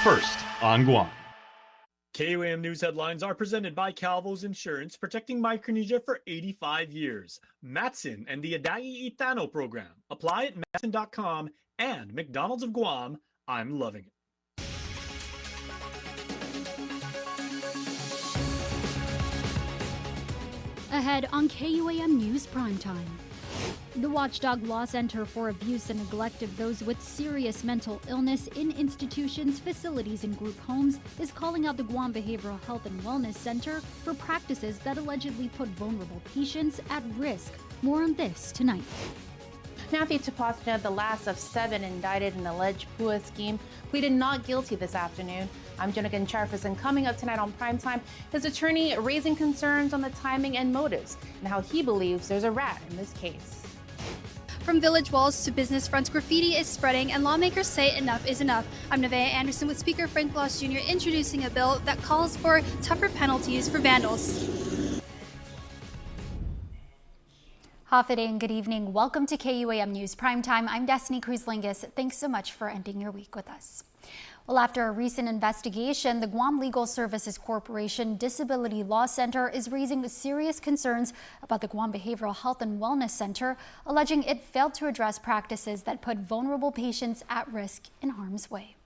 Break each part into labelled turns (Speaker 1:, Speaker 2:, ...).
Speaker 1: first on Guam.
Speaker 2: KUAM News headlines are presented by Calvo's Insurance, protecting Micronesia for 85 years. Matson and the Adai Itano program. Apply at matson.com and McDonald's of Guam. I'm loving it.
Speaker 3: Ahead on KUAM News Primetime. The Watchdog Law Center for Abuse and Neglect of Those with Serious Mental Illness in Institutions, Facilities, and Group Homes is calling out the Guam Behavioral Health and Wellness Center for practices that allegedly put vulnerable patients at risk. More on this tonight.
Speaker 4: Matthew Tapasna, the last of 7 indicted in an alleged PUA scheme, pleaded not guilty this afternoon. I'm Jonathan Charfus, and coming up tonight on Primetime, his attorney raising concerns on the timing and motives and how he believes there's a rat in this case.
Speaker 5: From village walls to business fronts, graffiti is spreading, and lawmakers say enough is enough. I'm Nevaeh Anderson with Speaker Frank Bloss Jr. introducing a bill that calls for tougher penalties for vandals.
Speaker 3: Hafa and good evening. Welcome to KUAM News Primetime. I'm Destiny Cruz-Lingus. Thanks so much for ending your week with us. Well, after a recent investigation, the Guam Legal Services Corporation Disability Law Center is raising serious concerns about the Guam Behavioral Health and Wellness Center, alleging it failed to address practices that put vulnerable patients at risk in harm's way.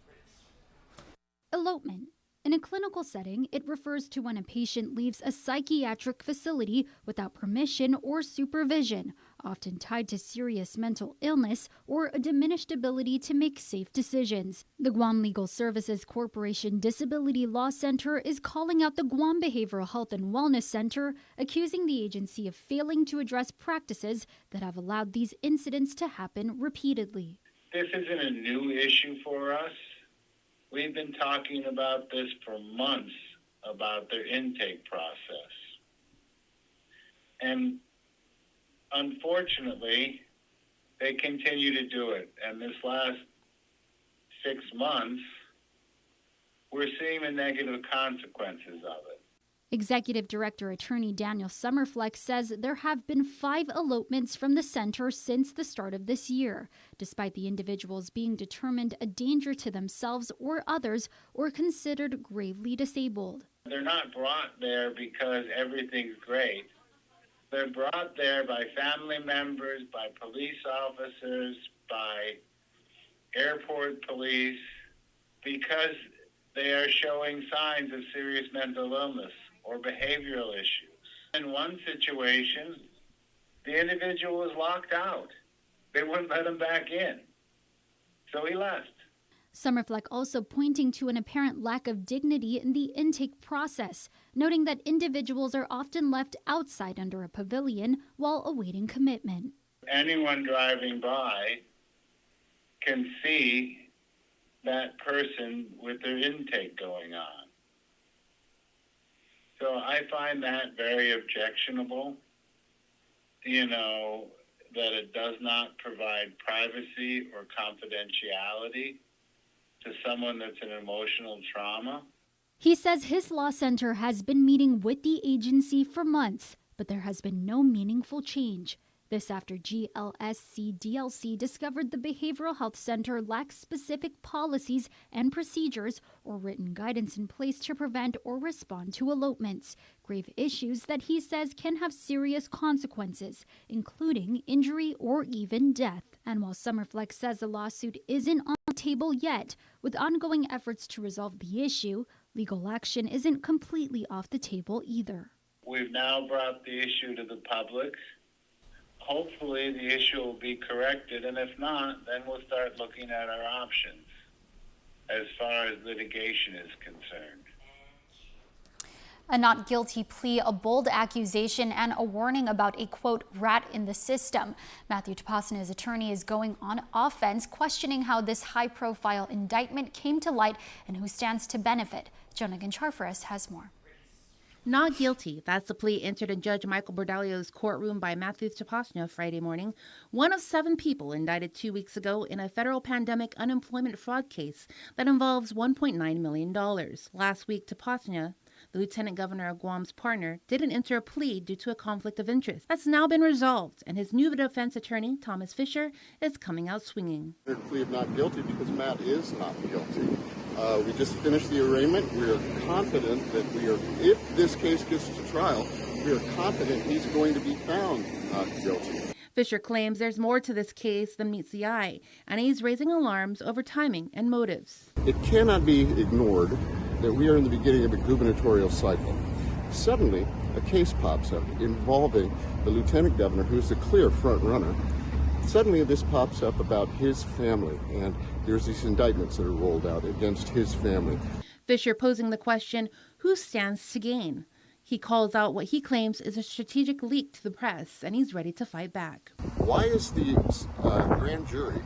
Speaker 3: Elopement. In a clinical setting, it refers to when a patient leaves a psychiatric facility without permission or supervision, often tied to serious mental illness or a diminished ability to make safe decisions. The Guam Legal Services Corporation Disability Law Center is calling out the Guam Behavioral Health and Wellness Center, accusing the agency of failing to address practices that have allowed these incidents to happen repeatedly.
Speaker 6: This isn't a new issue for us. We've been talking about this for months, about their intake process. And unfortunately, they continue to do it. And this last 6 months, we're seeing the negative consequences of it.
Speaker 3: Executive Director Attorney Daniel Summerflex says there have been 5 elopements from the center since the start of this year, despite the individuals being determined a danger to themselves or others or considered gravely disabled.
Speaker 6: They're not brought there because everything's great. They're brought there by family members, by police officers, by airport police, because they are showing signs of serious mental illness or behavioral issues. In one situation, the individual was locked out. They wouldn't let him back in. So he left.
Speaker 3: Summerfleck also pointing to an apparent lack of dignity in the intake process, noting that individuals are often left outside under a pavilion while awaiting commitment.
Speaker 6: Anyone driving by can see that person with their intake going on. So I find that very objectionable, that it does not provide privacy or confidentiality to someone that's in emotional trauma.
Speaker 3: He says his law center has been meeting with the agency for months, but there has been no meaningful change. This after GLSC-DLC discovered the Behavioral Health Center lacks specific policies and procedures or written guidance in place to prevent or respond to elopements, grave issues that he says can have serious consequences, including injury or even death. And while Summerflex says the lawsuit isn't on the table yet, with ongoing efforts to resolve the issue, legal action isn't completely off the table either.
Speaker 6: We've now brought the issue to the public. Hopefully the issue will be corrected, and if not, then we'll start looking at our options as far as litigation is concerned.
Speaker 3: A not guilty plea, a bold accusation, and a warning about a, quote, rat in the system. Matthew Tapasna's attorney is going on offense, questioning how this high-profile indictment came to light and who stands to benefit. Jonah Gancharfaris has more.
Speaker 4: Not guilty. That's the plea entered in Judge Michael Bordalio's courtroom by Matthew Tapasna Friday morning. One of 7 people indicted 2 weeks ago in a federal pandemic unemployment fraud case that involves $1.9 million. Last week, Tapasna, the lieutenant governor of Guam's partner, didn't enter a plea due to a conflict of interest. That's now been resolved, and his new defense attorney, Thomas Fisher, is coming out swinging.
Speaker 7: Their plea of not guilty because Matt is not guilty.
Speaker 1: We just finished the arraignment. We are confident that if this case gets to trial, we are confident he's going to be found not guilty.
Speaker 4: Fisher claims there's more to this case than meets the eye, and he's raising alarms over timing and motives.
Speaker 1: It cannot be ignored that we are in the beginning of a gubernatorial cycle. Suddenly, a case pops up involving the lieutenant governor, who's the clear front runner. Suddenly, this pops up about his family, and there's these indictments that are rolled out against his family.
Speaker 4: Fisher posing the question, who stands to gain? He calls out what he claims is a strategic leak to the press, and he's ready to fight back.
Speaker 1: Why is the grand jury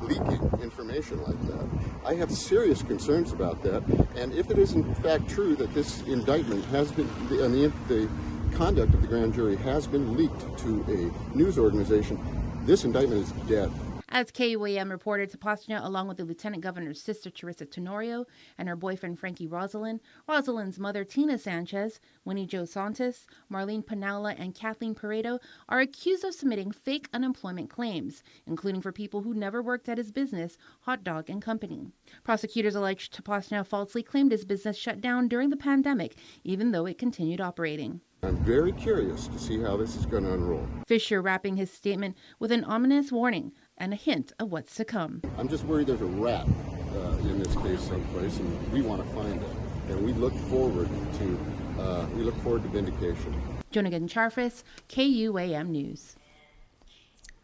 Speaker 1: leaking information like that? I have serious concerns about that, and if it is in fact true that this indictment has been, the conduct of the grand jury has been leaked to a news organization, this indictment is dead.
Speaker 4: As KUAM reported, Tapasnia, along with the lieutenant governor's sister, Teresa Tenorio, and her boyfriend, Frankie Rosalind's mother, Tina Sanchez, Winnie Jo Santos, Marlene Panaula, and Kathleen Pareto, are accused of submitting fake unemployment claims, including for people who never worked at his business, Hot Dog and Company. Prosecutors allege Tapasnia falsely claimed his business shut down during the pandemic, even though it continued operating.
Speaker 1: I'm very curious to see how this is going to unroll.
Speaker 4: Fisher wrapping his statement with an ominous warning and a hint of what's to come.
Speaker 1: I'm just worried there's a rat in this case someplace, and we want to find it. And we look forward to vindication.
Speaker 4: Jonigan Charfis, KUAM News.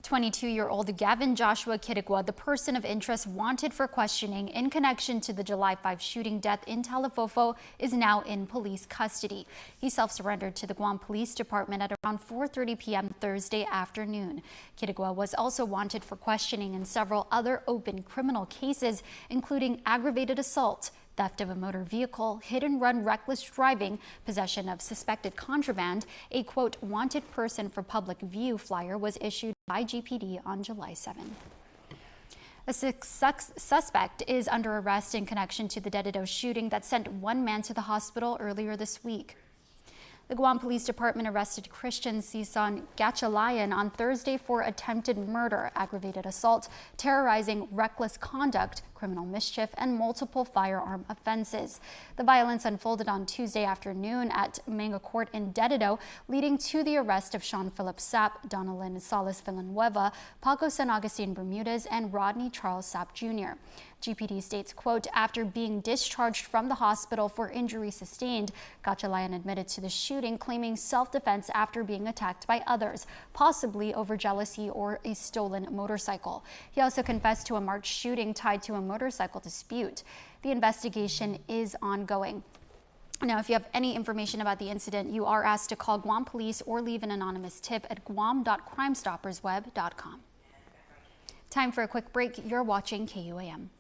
Speaker 3: 22-year-old Gavin Joshua Kidigwa, the person of interest wanted for questioning in connection to the July 5 shooting death in Talifofo, is now in police custody. He self-surrendered to the Guam Police Department at around 4:30 p.m. Thursday afternoon. Kidigwa was also wanted for questioning in several other open criminal cases, including aggravated assault, theft of a motor vehicle, hit-and-run reckless driving, possession of suspected contraband. A, quote, wanted person for public view flyer was issued by GPD on July 7. A suspect is under arrest in connection to the Dededo shooting that sent one man to the hospital earlier this week. The Guam Police Department arrested Christian Sison Gatchalayan on Thursday for attempted murder, aggravated assault, terrorizing, reckless conduct, criminal mischief, and multiple firearm offenses. The violence unfolded on Tuesday afternoon at Manga Court in Dededo, leading to the arrest of Sean Philip Sapp, Donalyn Salas Villanueva, Paco San Agustin Bermudez, and Rodney Charles Sapp Jr. GPD states, quote, after being discharged from the hospital for injury sustained, Gatchalayan admitted to the shooting, claiming self-defense after being attacked by others, possibly over jealousy or a stolen motorcycle. He also confessed to a March shooting tied to a motorcycle dispute. The investigation is ongoing. Now, if you have any information about the incident, you are asked to call Guam Police or leave an anonymous tip at guam.crimestoppersweb.com. Time for a quick break. You're watching KUAM.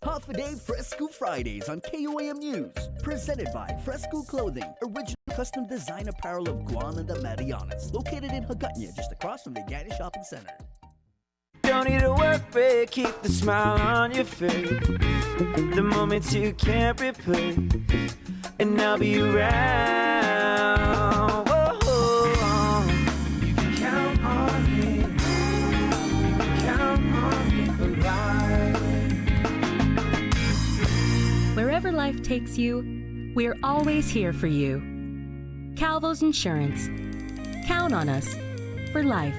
Speaker 7: Half a Day Fresco Fridays on KUAM News. Presented by Fresco Clothing, original custom design apparel of Guam and the Marianas. Located in Hagåtña, just across from the Gatti Shopping Center.
Speaker 8: Don't need a work break, keep the smile on your face. The moments you can't replace, and I'll be around. Whoa, you can count on me. You can count on me for life.
Speaker 9: Wherever life takes you, we're always here for you. Calvo's Insurance. Count on us for life.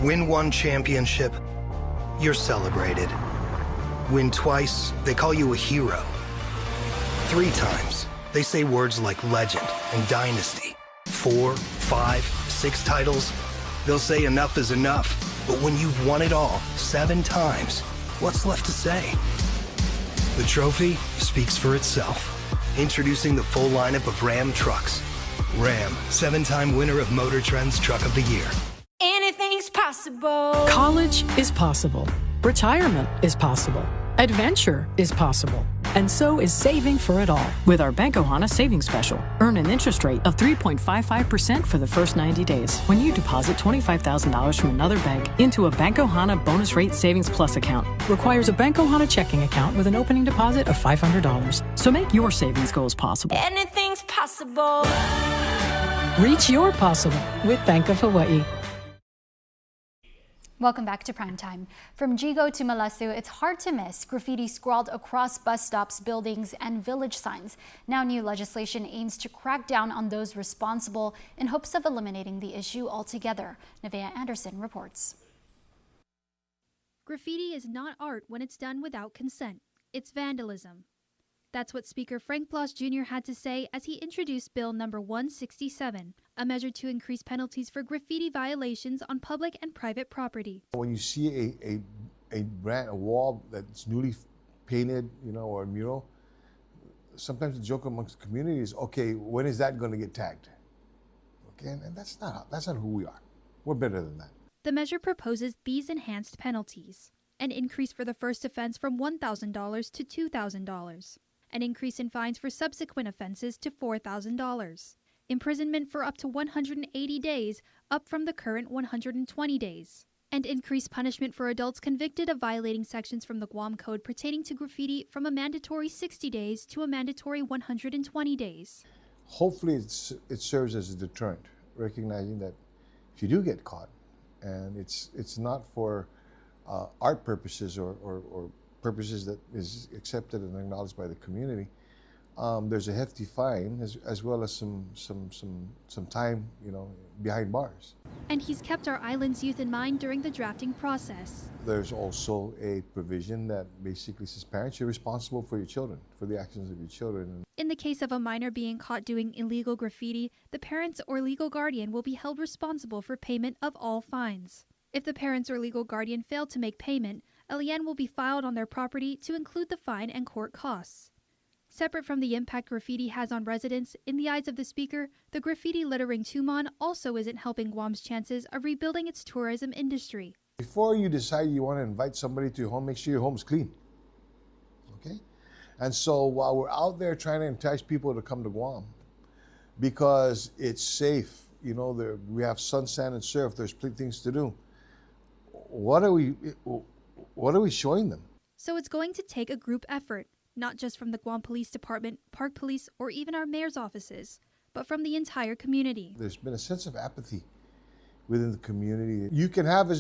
Speaker 10: Win one championship, you're celebrated. Win twice, they call you a hero. 3 times, they say words like legend and dynasty. 4, 5, 6 titles, they'll say enough is enough. But when you've won it all 7 times, what's left to say? The trophy speaks for itself. Introducing the full lineup of Ram trucks. Ram, 7-time winner of Motor Trend's Truck of the Year.
Speaker 11: Anything's possible.
Speaker 12: College is possible. Retirement is possible.
Speaker 11: Adventure is possible, and so is saving for it all with our Bank Ohana Savings Special. Earn an interest rate of 3.55% for the first 90 days when you deposit $25,000 from another bank into a Bank Ohana Bonus Rate Savings Plus account. Requires a Bank Ohana checking account with an opening deposit of $500. So make your savings goals possible.
Speaker 9: Anything's possible.
Speaker 11: Reach your possible with Bank of Hawaii.
Speaker 3: Welcome back to Primetime. From Jigo to Malasu, it's hard to miss graffiti scrawled across bus stops, buildings, and village signs. Now new legislation aims to crack down on those responsible in hopes of eliminating the issue altogether. Nevaeh Anderson reports.
Speaker 12: Graffiti is not art when it's done without consent. It's vandalism. That's what Speaker Frank Bloss Jr. had to say as he introduced Bill number 167, a measure to increase penalties for graffiti violations on public and private property.
Speaker 13: When you see a wall that's newly painted, or a mural, sometimes the joke amongst the community is, okay, when is that going to get tagged? Okay, and that's not who we are. We're better than that.
Speaker 12: The measure proposes these enhanced penalties: an increase for the first offense from $1,000 to $2,000. An increase in fines for subsequent offenses to $4,000. Imprisonment for up to 180 days, up from the current 120 days. And increased punishment for adults convicted of violating sections from the Guam Code pertaining to graffiti from a mandatory 60 days to a mandatory 120 days.
Speaker 13: Hopefully it serves as a deterrent, recognizing that if you do get caught, and it's not for art purposes or purposes that is accepted and acknowledged by the community, there's a hefty fine as well as some time, behind bars.
Speaker 12: And he's kept our island's youth in mind during the drafting process.
Speaker 13: There's also a provision that basically says parents, you're responsible for your children, for the actions of your children.
Speaker 12: In the case of a minor being caught doing illegal graffiti, the parents or legal guardian will be held responsible for payment of all fines. If the parents or legal guardian fail to make payment, a lien will be filed on their property to include the fine and court costs. Separate from the impact graffiti has on residents, in the eyes of the speaker, the graffiti littering Tumon also isn't helping Guam's chances of rebuilding its tourism industry.
Speaker 13: Before you decide you want to invite somebody to your home, make sure your home's clean. Okay? And so while we're out there trying to entice people to come to Guam, because it's safe, we have sun, sand, and surf, there's plenty of things to do. What are we showing them?
Speaker 12: So it's going to take a group effort, not just from the Guam Police Department, Park Police, or even our mayor's offices, but from the entire community.
Speaker 13: There's been a sense of apathy within the community. You can have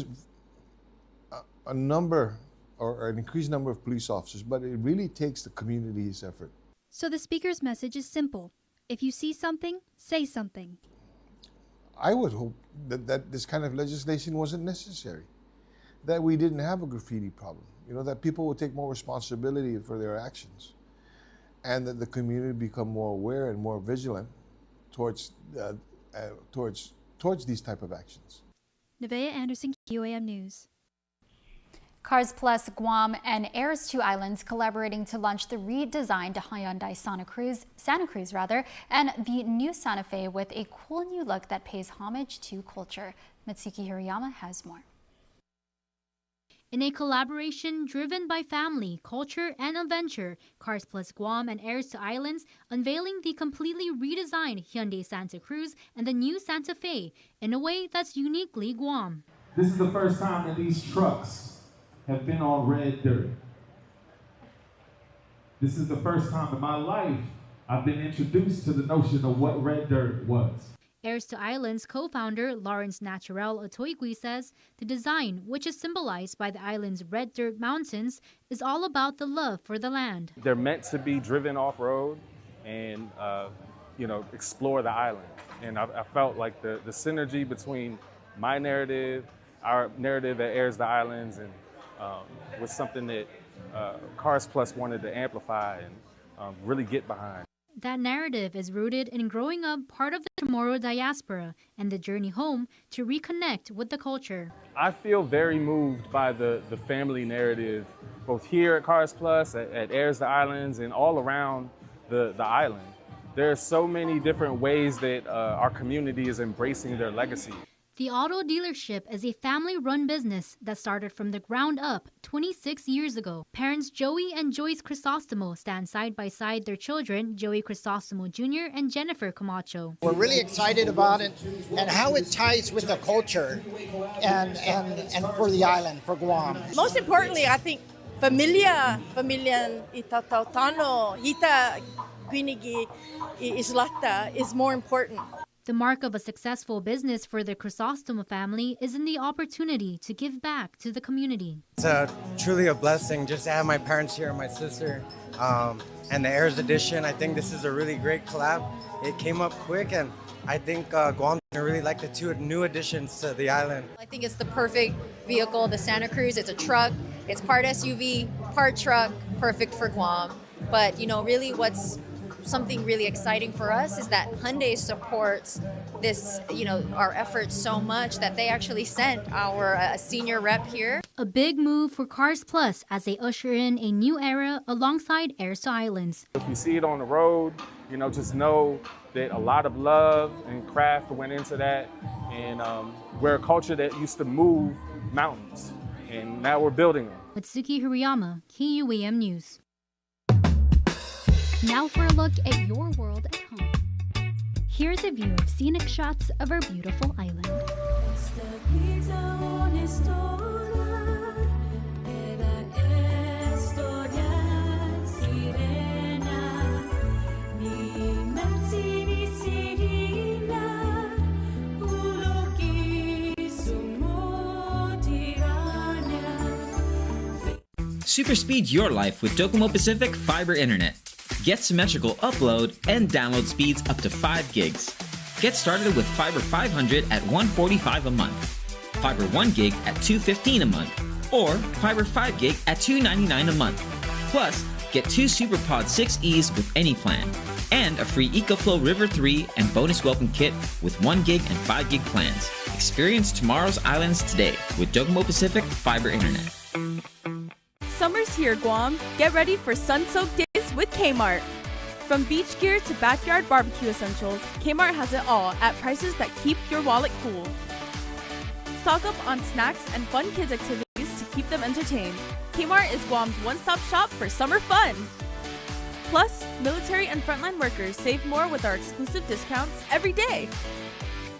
Speaker 13: a number or an increased number of police officers, but it really takes the community's effort.
Speaker 12: So the speaker's message is simple. If you see something, say something.
Speaker 13: I would hope that this kind of legislation wasn't necessary, that we didn't have a graffiti problem, that people would take more responsibility for their actions, and that the community become more aware and more vigilant towards these type of actions.
Speaker 12: Nevaeh Anderson, KUAM News.
Speaker 3: Cars Plus Guam and Heirs to Islands collaborating to launch the redesigned Hyundai Santa Cruz, and the new Santa Fe with a cool new look that pays homage to culture. Mitsuki Hirayama has more.
Speaker 14: In a collaboration driven by family, culture, and adventure, Cars Plus Guam and Heirs to Islands unveiling the completely redesigned Hyundai Santa Cruz and the new Santa Fe in a way that's uniquely Guam.
Speaker 15: This is the first time that these trucks have been on red dirt. This is the first time in my life I've been introduced to the notion of what red dirt was.
Speaker 14: Heirs to Islands co-founder Lawrence Naturel Otoigui says the design, which is symbolized by the island's red dirt mountains, is all about the love for the land.
Speaker 16: They're meant to be driven off-road and, explore the island. And I felt like the synergy between my narrative, our narrative at Heirs to Islands, and was something that Cars Plus wanted to amplify and really get behind.
Speaker 14: That narrative is rooted in growing up part of the Chamorro diaspora and the journey home to reconnect with the culture.
Speaker 16: I feel very moved by the family narrative, both here at Cars Plus, at Heirs to Islands, and all around the island. There are so many different ways that our community is embracing their legacy.
Speaker 14: The auto dealership is a family-run business that started from the ground up 26 years ago. Parents Joey and Joyce Crisostomo stand side by side their children, Joey Crisostomo Jr. and Jennifer Camacho.
Speaker 17: We're really excited about it and how it ties with the culture and for the island, for Guam.
Speaker 18: Most importantly, I think pamilya itatautano, hita quinigi islata is more important.
Speaker 14: The mark of a successful business for the Crisostomo family is in the opportunity to give back to the community.
Speaker 19: It's truly a blessing just to have my parents here and my sister. And the Heirs Edition, I think this is a really great collab. It came up quick, and I think Guam's gonna really like the two new additions to the island.
Speaker 20: I think it's the perfect vehicle, the Santa Cruz. It's a truck, it's part SUV, part truck, perfect for Guam. But you know, really what's something really exciting for us is that Hyundai supports this, our efforts so much that they actually sent our senior rep here.
Speaker 14: A big move for Cars Plus as they usher in a new era alongside Heirs to Islands.
Speaker 16: If you see it on the road, just know that a lot of love and craft went into that. And we're a culture that used to move mountains, and now we're building them.
Speaker 14: Mitsuki Hirayama, KUAM News. Now for a look at your world at home. Here's a view of scenic shots of our beautiful island.
Speaker 21: Super speed your life with Docomo Pacific Fiber Internet. Get symmetrical upload and download speeds up to 5 gigs. Get started with Fiber 500 at $145 a month, Fiber 1 gig at $215 a month, or Fiber 5 gig at $299 a month. Plus, get 2 SuperPod 6Es with any plan, and a free EcoFlow River 3 and bonus welcome kit with 1 gig and 5 gig plans. Experience tomorrow's islands today with Docomo Pacific Fiber Internet.
Speaker 22: Summer's here, Guam. Get ready for sun-soaked days with Kmart. From beach gear to backyard barbecue essentials, Kmart has it all at prices that keep your wallet cool. Stock up on snacks and fun kids activities to keep them entertained. Kmart is Guam's one-stop shop for summer fun. Plus, military and frontline workers save more with our exclusive discounts every day.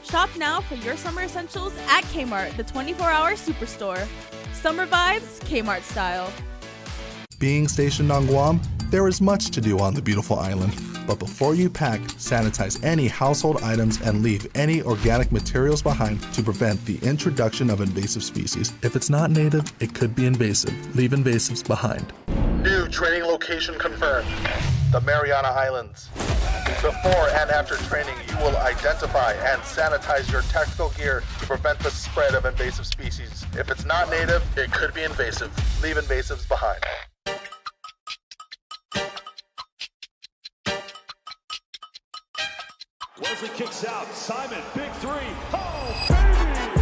Speaker 22: Shop now for your summer essentials at Kmart, the 24-hour superstore. Summer vibes, Kmart style.
Speaker 23: Being stationed on Guam, there is much to do on the beautiful island. But before you pack, sanitize any household items and leave any organic materials behind to prevent the introduction of invasive species. If it's not native, it could be invasive. Leave invasives behind.
Speaker 24: New training location confirmed. The Mariana Islands. Before and after training, you will identify and sanitize your tactical gear to prevent the spread of invasive species. If it's not native, it could be invasive. Leave invasives behind.
Speaker 25: Wesley kicks out. Simon, big three. Oh, baby!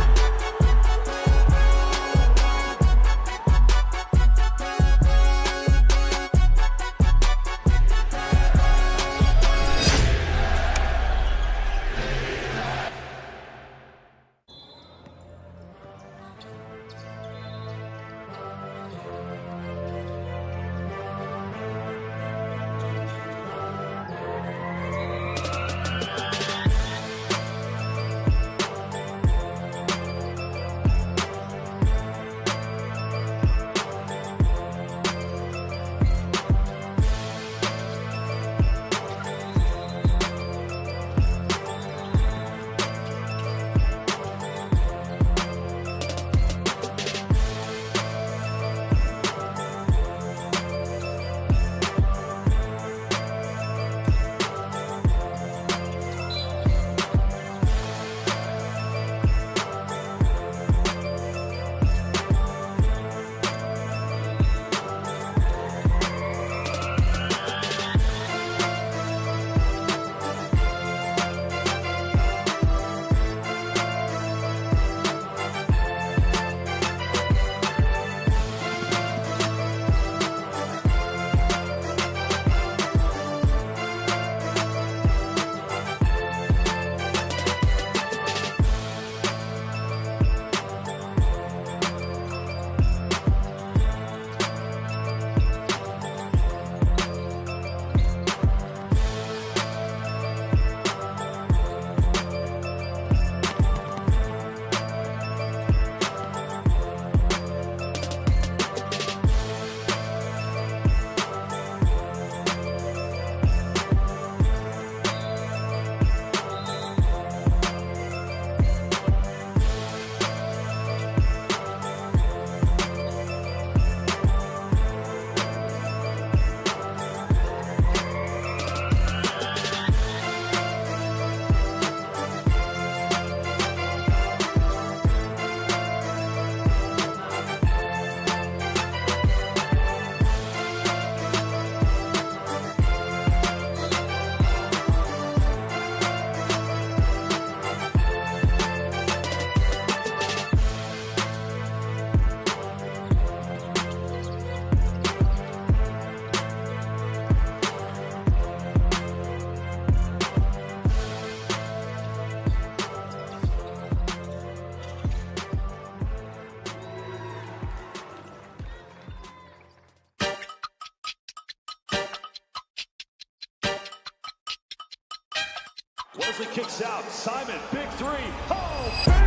Speaker 25: Wesley kicks out. Simon, big three. Oh, baby!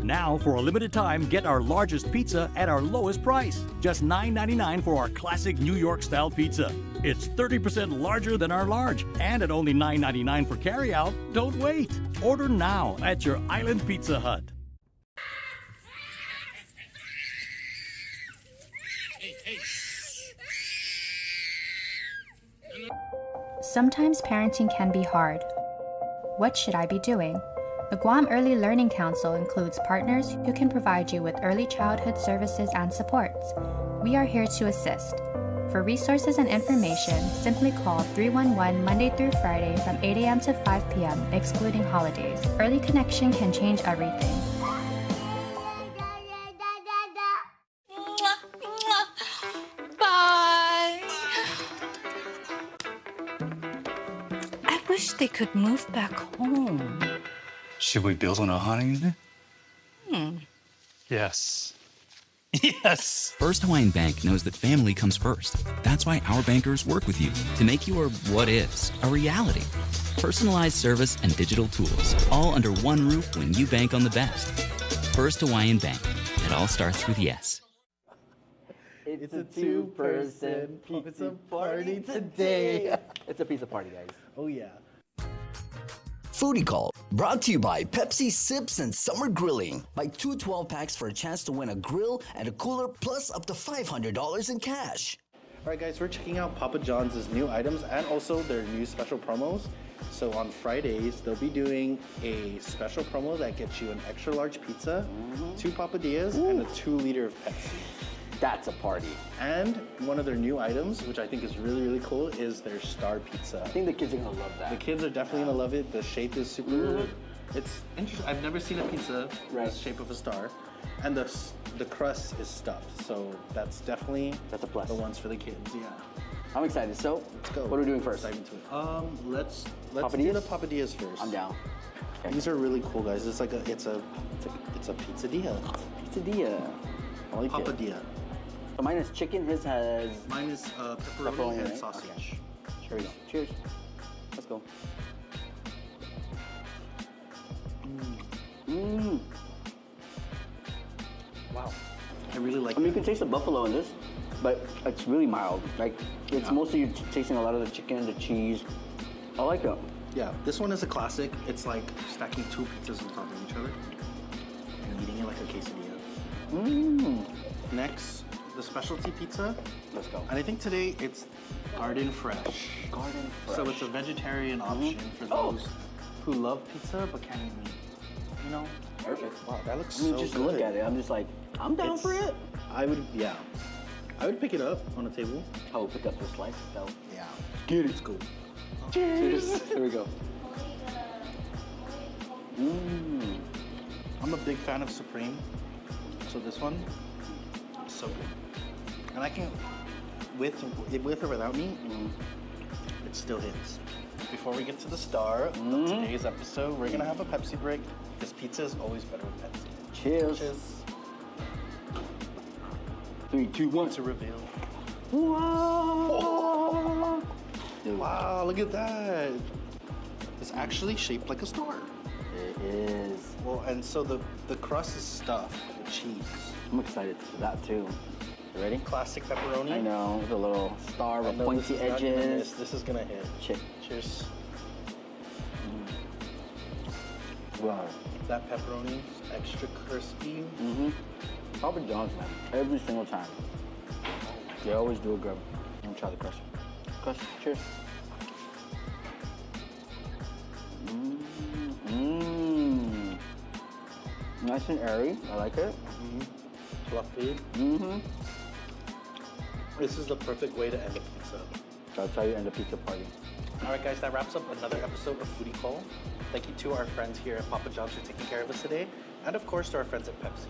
Speaker 1: Now, for a limited time, get our largest pizza at our lowest price. Just $9.99 for our classic New York-style pizza. It's 30% larger than our large, and at only $9.99 for carryout. Don't wait. Order now at your Island Pizza Hut.
Speaker 2: Sometimes parenting can be hard. What should I be doing? The Guam Early Learning Council includes partners who can provide you with early childhood services and supports. We are here to assist. For resources and information, simply call 311 Monday through Friday from 8 a.m. to 5 p.m., excluding holidays. Early connection can change everything.
Speaker 4: Bye. I wish they could move back home.
Speaker 5: Should we build on a honeymoon?
Speaker 6: Yes. Yes!
Speaker 26: First Hawaiian Bank knows that family comes first. That's why our bankers work with you to make your what-ifs a reality. Personalized service and digital tools, all under one roof when you bank on the best. First Hawaiian Bank. It all starts with yes.
Speaker 27: It's a two-person pizza party today. It's a pizza party, guys. Oh, yeah.
Speaker 7: Foodie Call, brought to you by Pepsi Sips and Summer Grilling. Buy 2 12-packs for a chance to win a grill and a cooler plus up to $500 in cash.
Speaker 27: All right, guys, we're checking out Papa John's new items and also their new special promos. So on Fridays, they'll be doing a special promo that gets you an extra large pizza, 2 papadillas, and a 2-liter of Pepsi. That's a party. And one of their new items, which I think is really, really cool, is their star pizza. I think the kids are gonna love that. The kids are definitely gonna love it. The shape is super, it's interesting. I've never seen a pizza with the shape of a star. And the crust is stuffed, so that's definitely a plus. The ones for the kids, yeah. I'm excited. So, let's go. What are we doing first? Let's do the papadillas first. I'm down. Okay. These are really cool, guys. It's like it's a pizzadilla. Pizzadilla. I like papadilla. So mine is chicken, his has... Mine is pepperoni and sausage. Okay. Here we go. Cheers. Let's go. Wow. I really like it.
Speaker 7: You can taste the buffalo in this, but it's really mild. Like, it's mostly you're tasting a lot of the chicken, the cheese. I like it.
Speaker 27: Yeah, this one is a classic. It's like stacking 2 pizzas on top of each other and eating it like a quesadilla. Next, the specialty pizza.
Speaker 7: Let's go.
Speaker 27: And I think today it's garden fresh.
Speaker 7: Garden fresh.
Speaker 27: So it's a vegetarian option for those who love pizza but can't eat meat. You know?
Speaker 7: Perfect.
Speaker 27: Wow, that looks
Speaker 7: I mean,
Speaker 27: so
Speaker 7: just
Speaker 27: good.
Speaker 7: look at it. I'm just like, I'm down for it.
Speaker 27: I would pick it up on a table.
Speaker 7: I would pick up the slice though.
Speaker 27: Yeah.
Speaker 7: Get it.
Speaker 27: It's cool.
Speaker 7: Cheers. Here we go.
Speaker 27: I'm a big fan of Supreme. So this one, so good. And I can, with or without meat, it still hits. Before we get to the star of today's episode, we're gonna have a Pepsi break because pizza is always better with Pepsi.
Speaker 7: Cheers.
Speaker 27: Cheers.
Speaker 7: 3, 2, 1.
Speaker 27: To reveal.
Speaker 7: Wow.
Speaker 27: Wow, look at that. It's actually shaped like a star.
Speaker 7: It is.
Speaker 27: Well, and so the crust is stuffed with cheese.
Speaker 7: I'm excited for that too. You ready?
Speaker 27: Classic pepperoni.
Speaker 7: I know, with a little star with pointy edges.
Speaker 27: This is gonna hit. Cheers.
Speaker 7: Wow.
Speaker 27: That pepperoni is extra crispy.
Speaker 7: Papa John's, man. Every single time. They always do a good. I'm gonna try the crust. Crust, cheers. Nice and airy. I like it.
Speaker 27: Fluffy. This is the perfect way to end a pizza.
Speaker 7: That's how you end a pizza party.
Speaker 27: All right, guys, that wraps up another episode of Foodie Call. Thank you to our friends here at Papa John's for taking care of us today, and of course to our friends at Pepsi.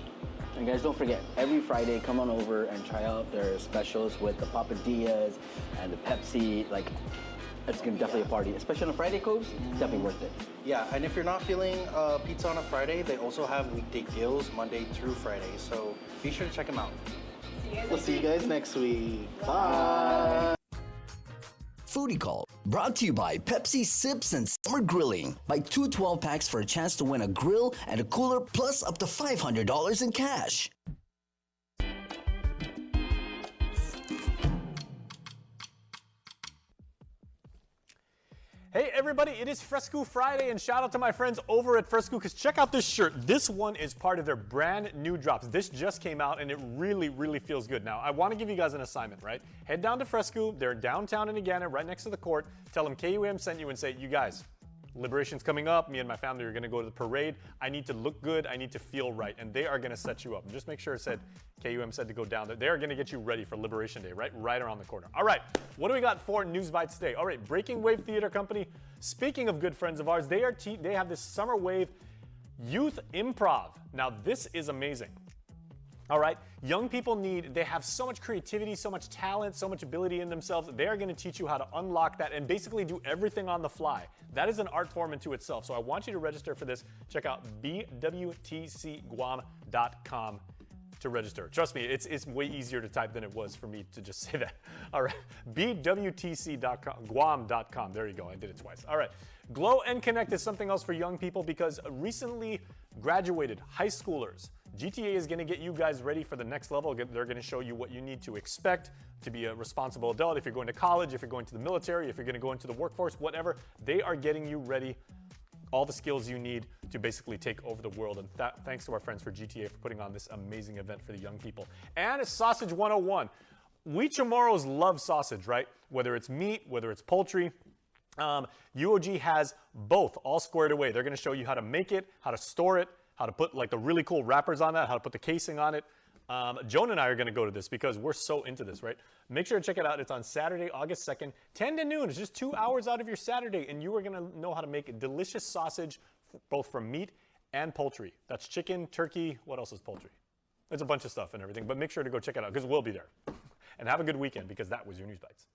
Speaker 7: And guys, don't forget, every Friday, come on over and try out their specials with the papadillas and the Pepsi. Like,
Speaker 3: it's gonna definitely a party, especially on a Friday, Cobes. Definitely worth it.
Speaker 27: Yeah, and if you're not feeling pizza on a Friday, they also have weekday deals Monday through Friday. So be sure to check them out.
Speaker 3: We'll see you guys next week. Bye.
Speaker 7: Foodie Call, brought to you by Pepsi Sips and Summer Grilling. Buy 2 12-packs for a chance to win a grill and a cooler plus up to $500 in cash.
Speaker 8: Hey everybody, it is Fresco Friday, and shout out to my friends over at Fresco, because check out this shirt. This one is part of their brand new drops. This just came out and it really, really feels good. Now, I want to give you guys an assignment, right? Head down to Fresco. They're downtown in Agana, right next to the court. Tell them KUAM sent you and say, you guys, Liberation's coming up. Me and my family are going to go to the parade. I need to look good. I need to feel right. And they are going to set you up. And just make sure it said, KUM said to go down there. They are going to get you ready for Liberation Day, right around the corner. All right, what do we got for News Bites today? All right, Breaking Wave Theater Company. Speaking of good friends of ours, they have this Summer Wave Youth Improv. Now, this is amazing. All right, young people they have so much creativity, so much talent, so much ability in themselves. They are going to teach you how to unlock that and basically do everything on the fly. That is an art form into itself. So I want you to register for this. Check out bwtcguam.com to register. Trust me, it's way easier to type than it was for me to just say that. All right, bwtcguam.com. There you go, I did it twice. All right, Glow and Connect is something else for young people because recently graduated high schoolers, GTA is going to get you guys ready for the next level. They're going to show you what you need to expect to be a responsible adult. If you're going to college, if you're going to the military, if you're going to go into the workforce, whatever, they are getting you ready, all the skills you need to basically take over the world. And thanks to our friends for GTA for putting on this amazing event for the young people. And it's Sausage 101. We Chamorros love sausage, right? Whether it's meat, whether it's poultry. UOG has both all squared away. They're going to show you how to make it, how to store it, how to put like the really cool wrappers on that, how to put the casing on it. Joan and I are going to go to this because we're so into this, right? Make sure to check it out. It's on Saturday, August 2nd, 10 to noon. It's just 2 hours out of your Saturday, and you are going to know how to make a delicious sausage, both from meat and poultry. That's chicken, turkey. What else is poultry? There's a bunch of stuff and everything, but make sure to go check it out because we'll be there. And have a good weekend because that was your News Bites.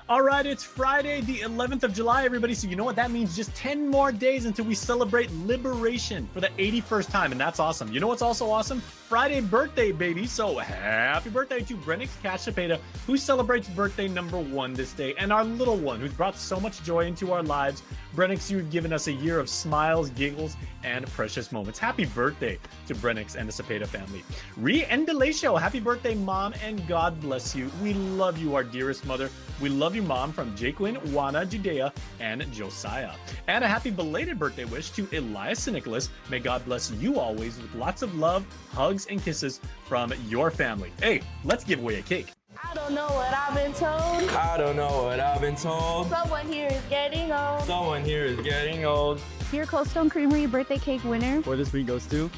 Speaker 8: All right, it's Friday, the 11th of July, everybody. So you know what that means? Just 10 more days until we celebrate Liberation for the 81st time, and that's awesome. You know what's also awesome? Friday birthday, baby. So happy birthday to Brenix Cachapeta, who celebrates birthday number 1 this day, and our little one, who's brought so much joy into our lives. Brenix, you've given us a year of smiles, giggles, and precious moments. Happy birthday to Brenix and the Cepeda family. Re-Endelatio, happy birthday, Mom, and God bless you. We love you, our dearest mother. We love you, Mom, from Jaquin, Juana, Judea, and Josiah. And a happy belated birthday wish to Elias and Nicholas. May God bless you always with lots of love, hugs, and kisses from your family. Hey, let's give away a cake.
Speaker 9: I don't know what I've been told.
Speaker 10: I don't know what I've been told.
Speaker 9: Someone here is getting old.
Speaker 10: Someone here is getting old.
Speaker 9: Your Cold Stone Creamery birthday cake winner
Speaker 10: for this week goes to...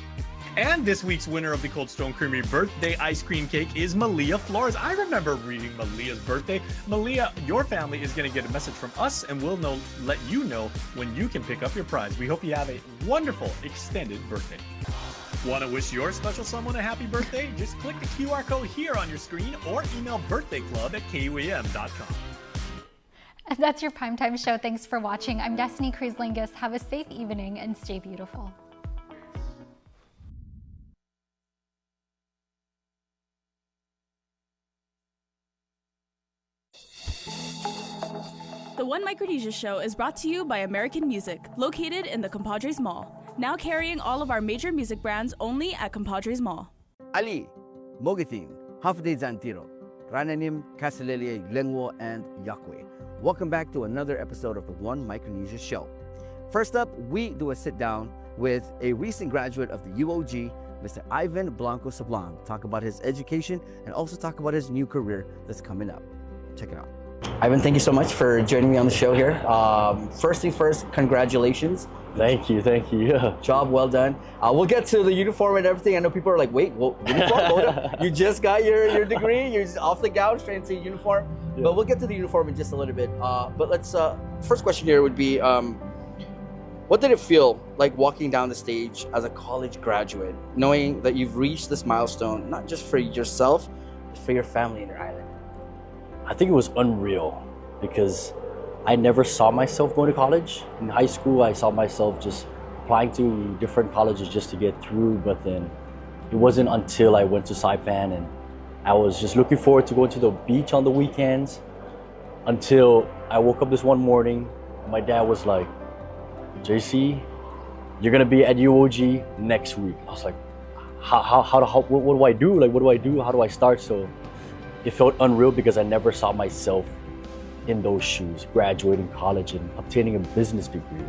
Speaker 8: And this week's winner of the Cold Stone Creamery birthday ice cream cake is Malia Flores. I remember reading Malia's birthday. Malia, your family is going to get a message from us, and we'll let you know when you can pick up your prize. We hope you have a wonderful extended birthday. Want to wish your special someone a happy birthday? Just click the QR code here on your screen or email birthdayclub@kuam.com.
Speaker 2: And that's your Primetime Show. Thanks for watching. I'm Destiny Cruz-Lingus. Have a safe evening and stay beautiful.
Speaker 22: The One Micronesia Show is brought to you by American Music, located in the Compadres Mall. Now carrying all of our major music brands only at Compadres Mall.
Speaker 11: Ali, Mogitin, Hafde Zantiro, Rananim, Kasilele, Lengwo, and Yakwe. Welcome back to another episode of the One Micronesia Show. First up, we do a sit down with a recent graduate of the UOG, Mr. Ivan Blanco Sablan. Talk about his education and also talk about his new career that's coming up. Check it out.
Speaker 3: Ivan, thank you so much for joining me on the show here. First thing first, congratulations.
Speaker 10: Thank you. Yeah.
Speaker 3: Job well done. We'll get to the uniform and everything. I know people are like, wait, well, uniform? You just got your degree, you're just off the gown, straight into uniform. Yeah. But we'll get to the uniform in just a little bit. But let's, first question here would be, what
Speaker 11: What did it feel like walking down the stage as a college graduate, knowing that you've reached this milestone, not just for yourself, but for your family and your island?
Speaker 10: I think it was unreal because I never saw myself going to college. In high school, I saw myself just applying to different colleges just to get through, but then it wasn't until I went to Saipan and I was just looking forward to going to the beach on the weekends until I woke up this one morning and my dad was like, JC, you're gonna be at UOG next week. I was like, what do I do? Like, what do I do? How do I start? So it felt unreal because I never saw myself in those shoes, graduating college and obtaining a business degree.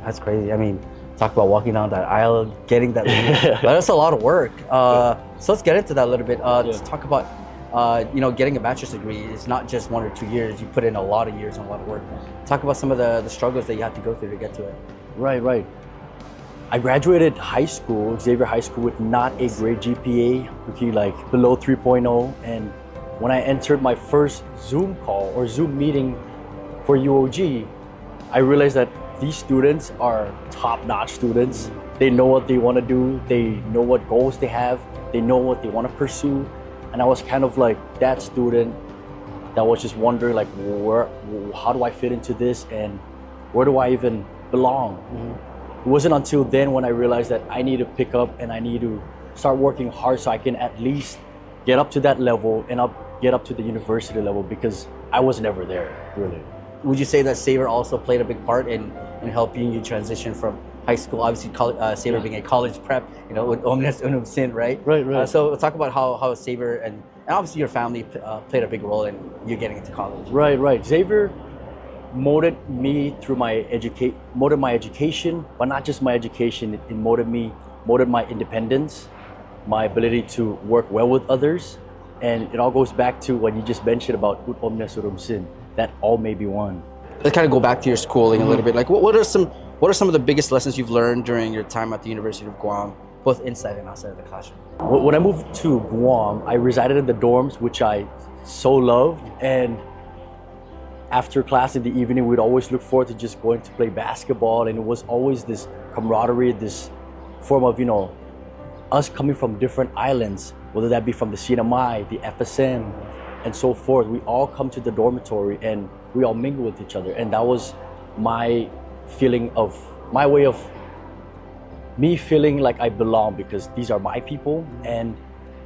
Speaker 11: That's crazy. I mean, talk about walking down that aisle, getting that. That's a lot of work. So let's get into that a little bit. Let's talk about, getting a bachelor's degree is not just 1 or 2 years. You put in a lot of years and a lot of work. Talk about some of the struggles that you had to go through to get to it.
Speaker 10: Right. I graduated high school, Xavier High School, with not a great GPA, okay, like below 3.0. And when I entered my first Zoom call or Zoom meeting for UOG, I realized that these students are top-notch students. They know what they want to do. They know what goals they have. They know what they want to pursue. And I was kind of like that student that was just wondering, like, how do I fit into this and where do I even belong? It wasn't until then when I realized that I need to pick up and I need to start working hard so I can at least get up to that level and get up to the university level, because I was never there, really.
Speaker 11: Would you say that Xavier also played a big part in helping you transition from high school, obviously Xavier being a college prep, with Omnes Unum Sin, right?
Speaker 10: Right.
Speaker 11: So talk about how Xavier and obviously your family played a big role in you getting into college.
Speaker 10: Right. Xavier molded me through molded my education, but not just my education. It molded my independence, my ability to work well with others, and it all goes back to what you just mentioned about Ut Omnes Unum Sin, that all may be one.
Speaker 11: Let's kind of go back to your schooling a little bit. Like, what are some of the biggest lessons you've learned during your time at the University of Guam, both inside and outside of the classroom?
Speaker 10: When I moved to Guam, I resided in the dorms, which I so loved. And after class in the evening, we'd always look forward to just going to play basketball. And it was always this camaraderie, this form of, us coming from different islands, whether that be from the CNMI, the FSM, and so forth. We all come to the dormitory and we all mingle with each other. And that was my way of me feeling like I belong, because these are my people. And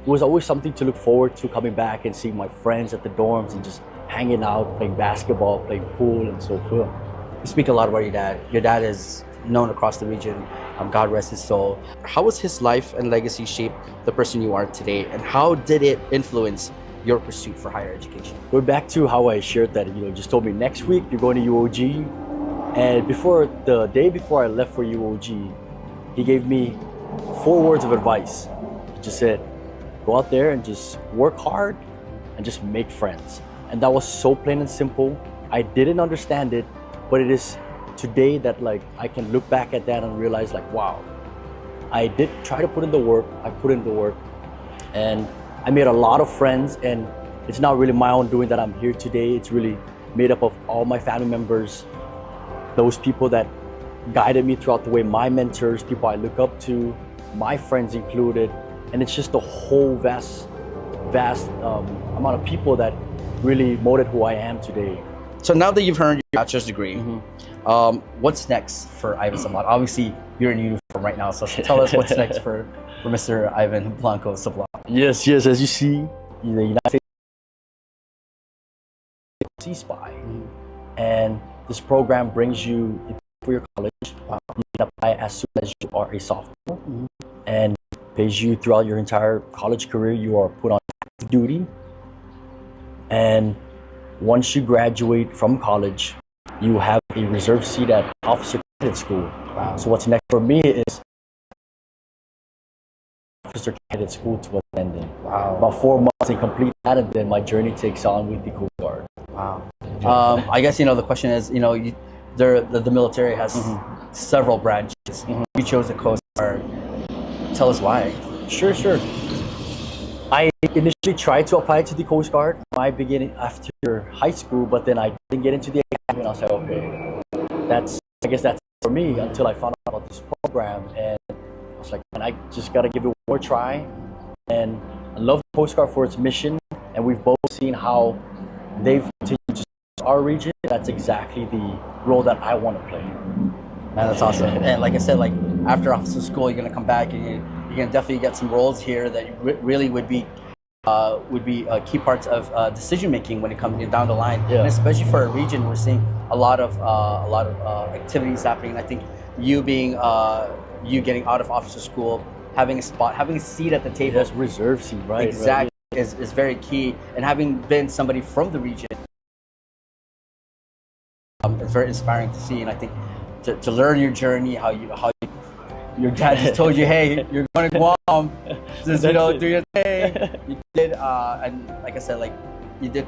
Speaker 10: it was always something to look forward to, coming back and seeing my friends at the dorms and just hanging out, playing basketball, playing pool, and so forth.
Speaker 11: You speak a lot about your dad. Your dad is known across the region. God rest his soul. How was his life and legacy shape the person you are today? And how did it influence your pursuit for higher education?
Speaker 10: Going back to how I shared that, just told me next week you're going to UOG. And the day before I left for UOG, he gave me 4 words of advice. He just said, go out there and just work hard and just make friends. And that was so plain and simple. I didn't understand it, but it is today that I can look back at that and realize wow, I did try to put in the work. I put in the work and I made a lot of friends, and it's not really my own doing that I'm here today. It's really made up of all my family members, those people that guided me throughout the way, my mentors, people I look up to, my friends included. And it's just a whole vast amount of people that really molded who I am today.
Speaker 11: So now that you've earned your bachelor's degree, what's next for Ivan Sablan? Obviously, you're in uniform right now, so tell us what's next for Mr. Ivan Blanco Sablan.
Speaker 10: Yes, as you see, the United States Spy, and this program brings you for your college. You can apply as soon as you are a sophomore, and pays you throughout your entire college career. You are put on active duty, and once you graduate from college, you have a reserve seat at Officer Candidate School. Wow. So what's next for me is Officer Candidate School to attend in. Wow. About 4 months and complete that, and then my journey takes on with the Coast Guard.
Speaker 11: Wow. I guess the question is, the military has several branches. You chose the Coast Guard. Tell us why.
Speaker 10: Sure. I initially tried to apply to the Coast Guard my beginning after high school, but then I didn't get into the academy, and I was like, okay, I guess that's for me until I found out about this program, and I was like, man, I just got to give it one more try. And I love the postcard for its mission, and we've both seen how they've continued to serve our region. That's exactly the role that I want to play.
Speaker 3: Man, that's awesome. And like I said, like after officer school, you're gonna come back and you're gonna definitely get some roles here that really would be key parts of decision making when it comes down the line.
Speaker 10: Yeah.
Speaker 3: And especially for a region, we're seeing a lot of activities happening. I think you getting out of officer school, having a spot, having a seat at the table.
Speaker 10: Yes, reserve seat, right?
Speaker 3: Exactly,
Speaker 10: right.
Speaker 3: is very key. And having been somebody from the region, it's very inspiring to see. And I think to learn your journey, how your dad just told you, hey, you're going to Guam, just do your thing. You did, and like I said, like you did.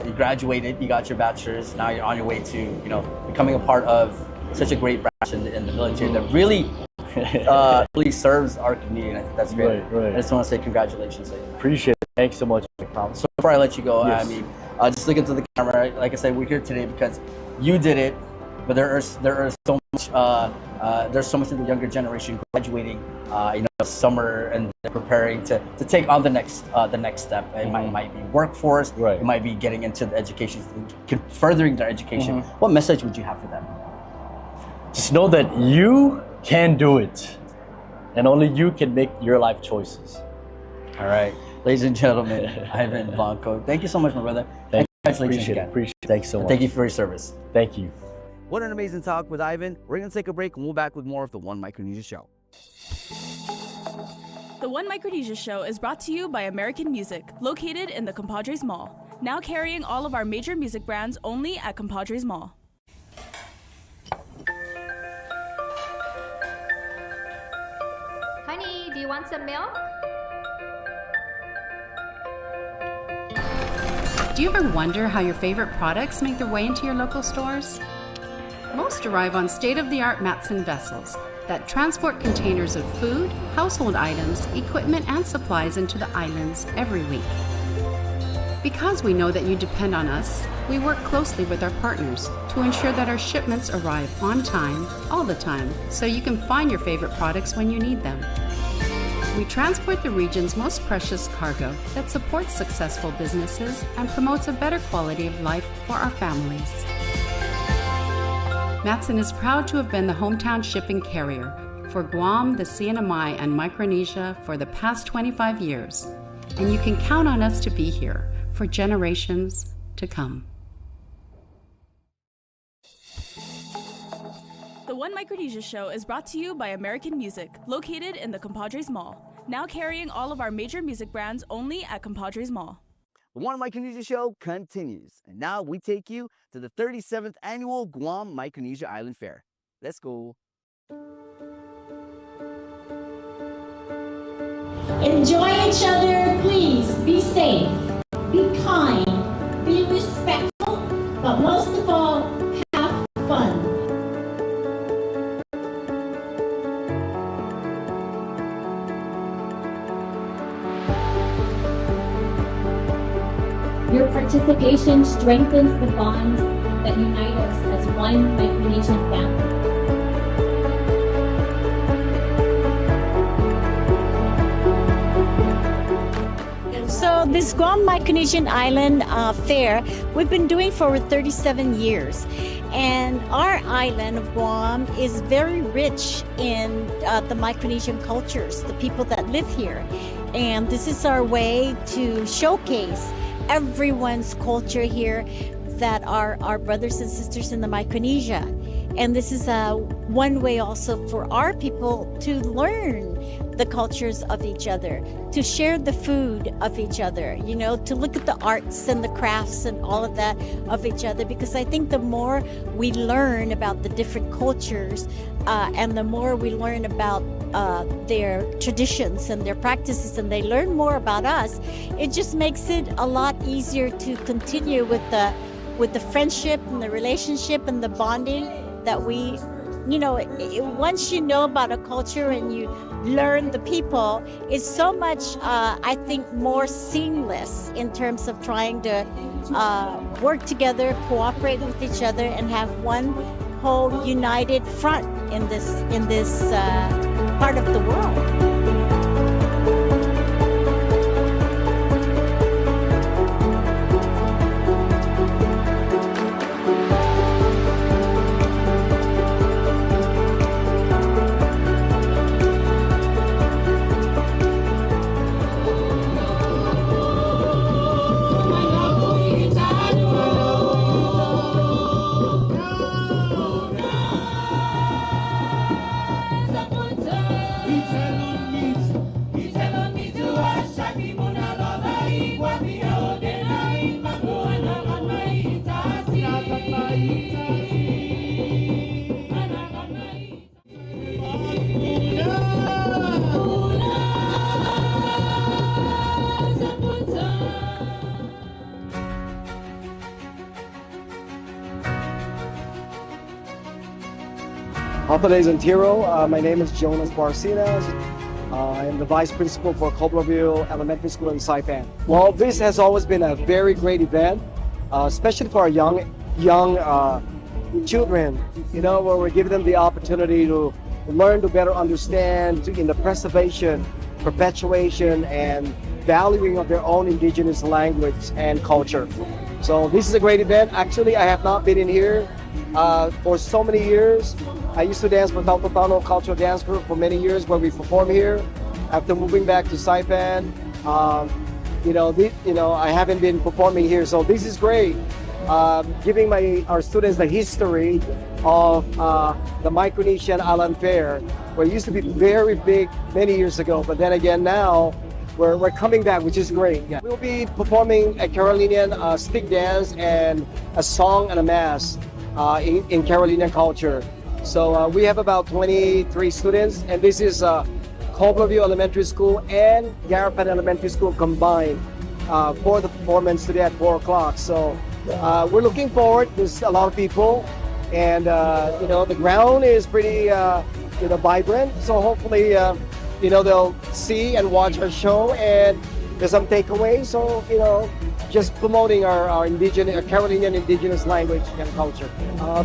Speaker 3: You graduated, you got your bachelor's. Now you're on your way to becoming a part of such a great branch in the military that really really serves our community. And I think that's great.
Speaker 10: Right.
Speaker 3: I just want to say congratulations.
Speaker 10: Appreciate it. Thanks so much.
Speaker 3: So before I let you go,
Speaker 10: yes.
Speaker 3: I mean, just look into the camera. Like I said, we're here today because you did it. But there is so much. There's so much of the younger generation graduating, summer, and preparing to take on the next step. It might be workforce.
Speaker 10: Right.
Speaker 3: It might be getting into the education, furthering their education. What message would you have for them?
Speaker 10: Just know that you can do it, and only you can make your life choices.
Speaker 3: All right, ladies and gentlemen, Ivan Blanco. Thank you so much, my brother.
Speaker 10: Thank you.
Speaker 3: Congratulations again.
Speaker 10: Appreciate it. Thanks so much.
Speaker 3: Thank you for your service.
Speaker 10: Thank you.
Speaker 11: What an amazing talk with Ivan. We're going to take a break and we'll be back with more of the One Micronesia Show.
Speaker 22: The One Micronesia Show is brought to you by American Music, located in the Compadres Mall. Now carrying all of our major music brands only at Compadres Mall.
Speaker 12: Honey, do you want some milk?
Speaker 13: Do you ever wonder how your favorite products make their way into your local stores? Most arrive on state-of-the-art Matson vessels that transport containers of food, household items, equipment, and supplies into the islands every week. Because we know that you depend on us, we work closely with our partners to ensure that our shipments arrive on time, all the time, so you can find your favorite products when you need them. We transport the region's most precious cargo that supports successful businesses and promotes a better quality of life for our families. Matson is proud to have been the hometown shipping carrier for Guam, the CNMI, and Micronesia for the past 25 years, and you can count on us to be here for generations to come.
Speaker 22: The One Micronesia Show is brought to you by American Music, located in the Compadres Mall. Now carrying all of our major music brands only at Compadres Mall.
Speaker 11: The One Micronesia Show continues. And now we take you to the 37th Annual Guam Micronesia Island Fair. Let's go.
Speaker 15: Enjoy each other, please. Be safe, be kind, be respectful, but most of all, have fun. Your participation strengthens the bonds that unite us as one Micronesian family.
Speaker 17: So this Guam Micronesian Island Fair, we've been doing for over 37 years. And our island of Guam is very rich in the Micronesian cultures, the people that live here. And this is our way to showcase everyone's culture here that are our brothers and sisters in the Micronesia. And this is one way also for our people to learn the cultures of each other, to share the food of each other, you know, to look at the arts and the crafts and all of that of each other, because I think the more we learn about the different cultures and the more we learn about their traditions and their practices, and they learn more about us, it just makes it a lot easier to continue with the friendship and the relationship and the bonding that we, you know, once you know about a culture and you learn the people, it's so much, I think, more seamless in terms of trying to work together, cooperate with each other, and have one whole united front in this part of the world.
Speaker 12: Holidays in Tiro. My name is Jonas Barcinas. I am the Vice Principal for Cobreville Elementary School in Saipan. Well, this has always been a very great event, especially for our young children, you know, where we're giving them the opportunity to learn to better understand in the preservation, perpetuation, and valuing of their own indigenous language and culture. So this is a great event. Actually, I have not been in here for so many years. I used to dance for Tautotano Cultural Dance Group for many years where we perform here. After moving back to Saipan, I haven't been performing here, so this is great. Giving our students the history of the Micronesian Island Fair, where it used to be very big many years ago, but then again now we're coming back, which is great. Yeah. We'll be performing a Carolinian stick dance and a song and a mass in Carolinian culture. So we have about 23 students, and this is Cobreville Elementary School and Garapan Elementary School combined for the performance today at 4 o'clock. So we're looking forward. There's a lot of people, and the ground is pretty vibrant. So hopefully they'll see and watch our show, and there's some takeaways. So just promoting our Carolinian indigenous language and culture.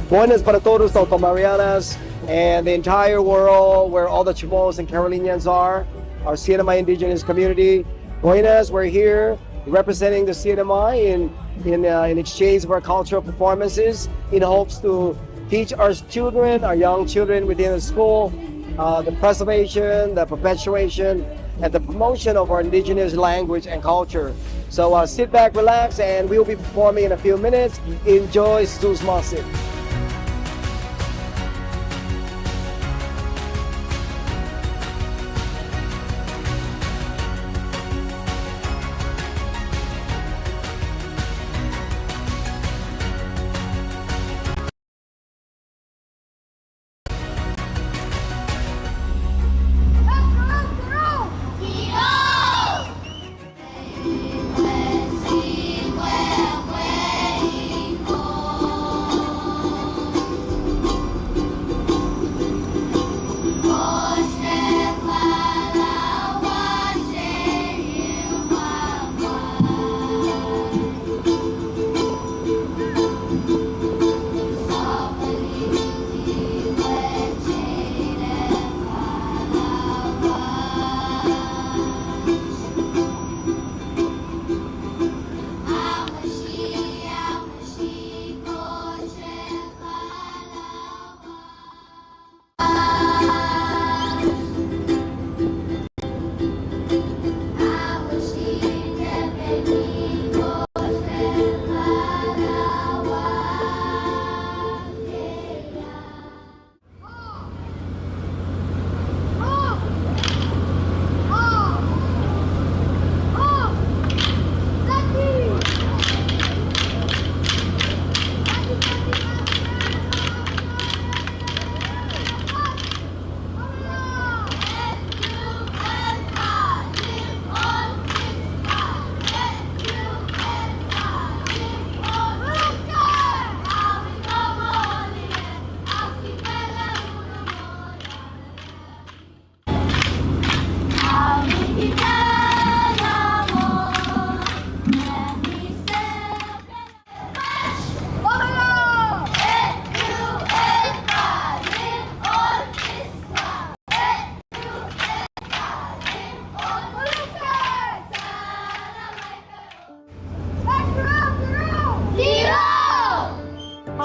Speaker 12: Buenas para todos los Tomarianas and the entire world where all the Chamorros and Carolinians are, our CNMI indigenous community. Buenas, we're here representing the CNMI in exchange of our cultural performances in hopes to teach our children, our young children within the school, the preservation, the perpetuation, and the promotion of our indigenous language and culture. So sit back, relax, and we'll be performing in a few minutes. Enjoy Stu's Massive.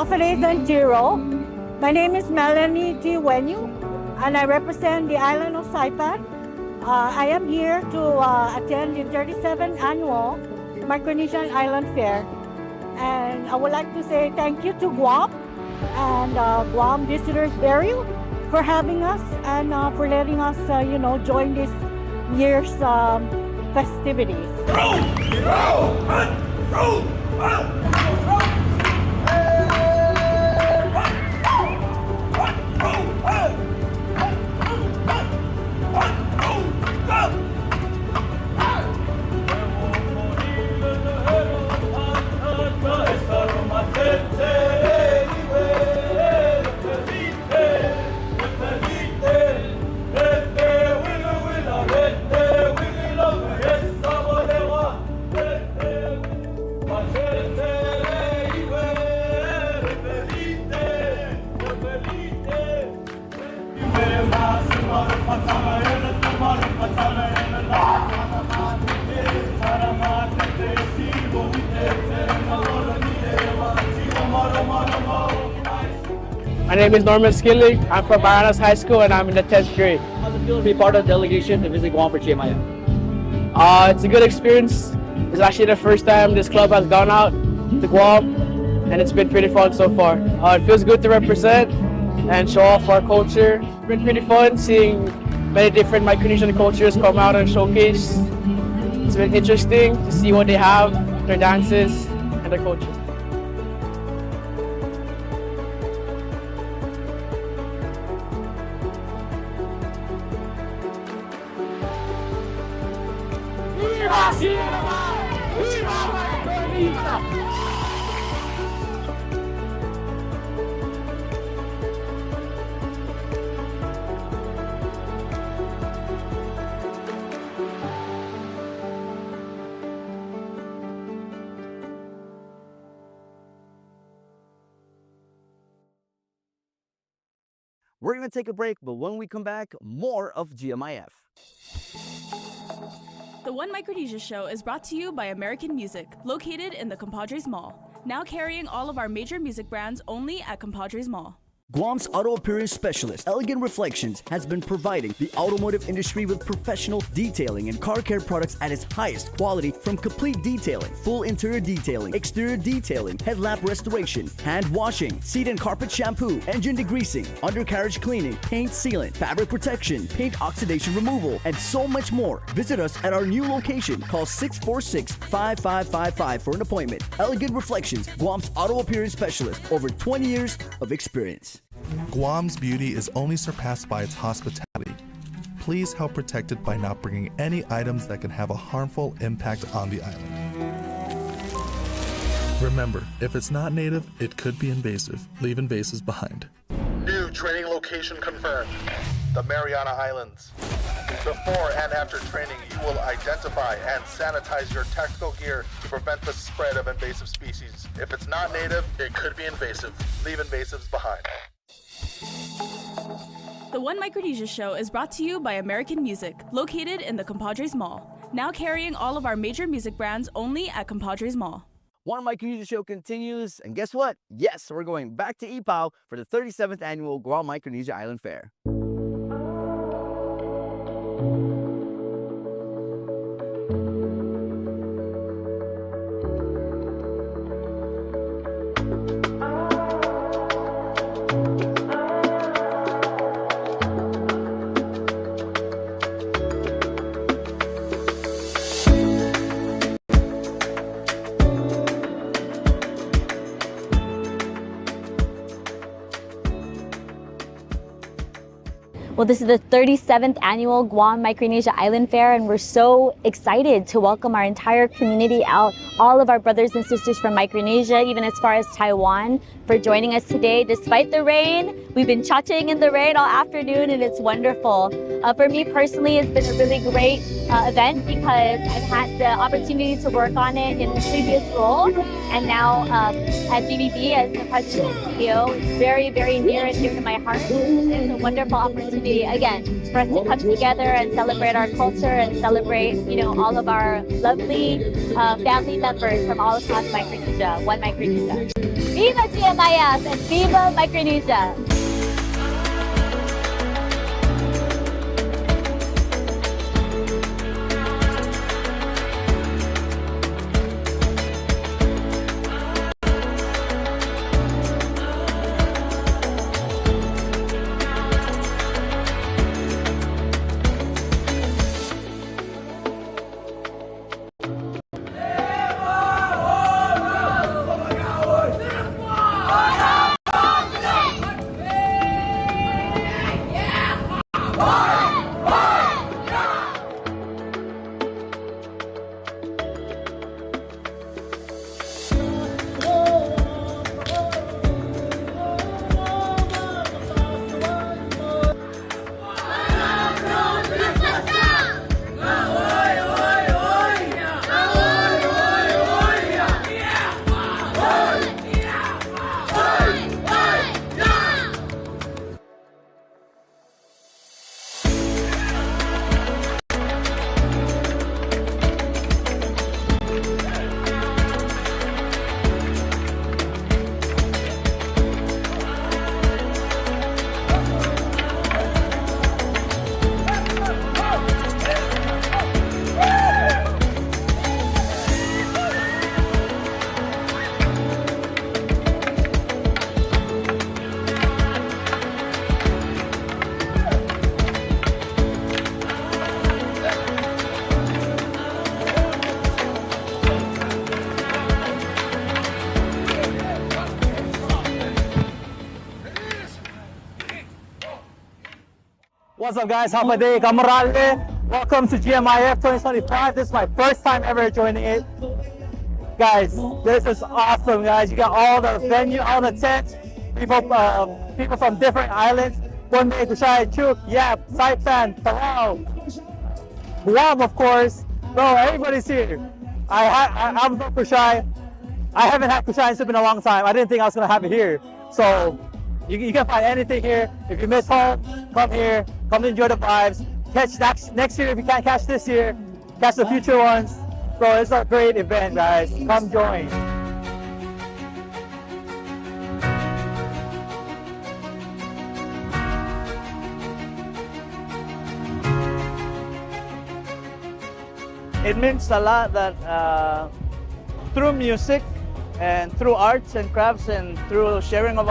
Speaker 17: Hafele Zantiro. My name is Melanie Tiwenyu, and I represent the island of Saipan. I am here to attend the 37th annual Micronesian Island Fair. And I would like to say thank you to Guam and Guam Visitors Bureau for having us and for letting us, join this year's festivities.
Speaker 14: My name is Norman Skilling. I'm from Marianas High School and I'm in the 10th grade.
Speaker 3: How's it feel to be part of the delegation to visit Guam for GMIF?
Speaker 14: It's a good experience. It's actually the first time this club has gone out to Guam and it's been pretty fun so far. It feels good to represent and show off our culture. It's been pretty fun seeing many different Micronesian cultures come out and showcase. It's been interesting to see what they have, their dances, and their culture.
Speaker 11: We're going to take a break, but when we come back, more of GMIF.
Speaker 22: The One Micronesia Show is brought to you by American Music, located in the Compadres Mall. Now carrying all of our major music brands only at Compadres Mall.
Speaker 7: Guam's auto appearance specialist, Elegant Reflections, has been providing the automotive industry with professional detailing and car care products at its highest quality, from complete detailing, full interior detailing, exterior detailing, headlamp restoration, hand washing, seat and carpet shampoo, engine degreasing, undercarriage cleaning, paint sealant, fabric protection, paint oxidation removal, and so much more. Visit us at our new location. Call 646-5555 for an appointment. Elegant Reflections, Guam's auto appearance specialist, over 20 years of experience.
Speaker 16: Guam's beauty is only surpassed by its hospitality. Please help protect it by not bringing any items that can have a harmful impact on the island. Remember, if it's not native, it could be invasive. Leave invasives behind.
Speaker 24: New training location confirmed. The Mariana Islands. Before and after training, you will identify and sanitize your tactical gear to prevent the spread of invasive species. If it's not native, it could be invasive. Leave invasives behind.
Speaker 22: The One Micronesia Show is brought to you by American Music, located in the Compadres Mall. Now carrying all of our major music brands only at Compadres Mall.
Speaker 11: One Micronesia Show continues, and guess what? Yes, we're going back to Ipao for the 37th annual Guam Micronesia Island Fair.
Speaker 18: Well, this is the 37th annual Guam Micronesia Island Fair, and we're so excited to welcome our entire community out, all of our brothers and sisters from Micronesia, even as far as Taiwan, for joining us today. Despite the rain, we've been cha-ching in the rain all afternoon, and it's wonderful. For me personally, it's been a really great event because I've had the opportunity to work on it in previous roles, and now at GBB as the president and CEO. It's very, very near and dear to my heart. It's a wonderful opportunity, again, for us to come together and celebrate our culture and celebrate, all of our lovely family members from all across Micronesia, One Micronesia. Viva GMIS and Viva Micronesia!
Speaker 1: What's up guys, half a day, Kamarale. Welcome to GMIF 2025. This is my first time ever joining it. Guys, this is awesome guys. You got all the venue, all the tents, people from different islands. Bombay, Kushai, Chuk, Yap, Saipan, Palau, Guam of course. Bro, everybody's here. I'm from Kushai. I haven't had Kushai in a long time. I didn't think I was gonna have it here. So you can find anything here. If you miss home, come here. Come enjoy the vibes. Catch next year if you can't catch this year. Catch the future ones. Bro, it's a great event, guys. Come join.
Speaker 4: It means a lot that through music and through arts and crafts and through sharing of our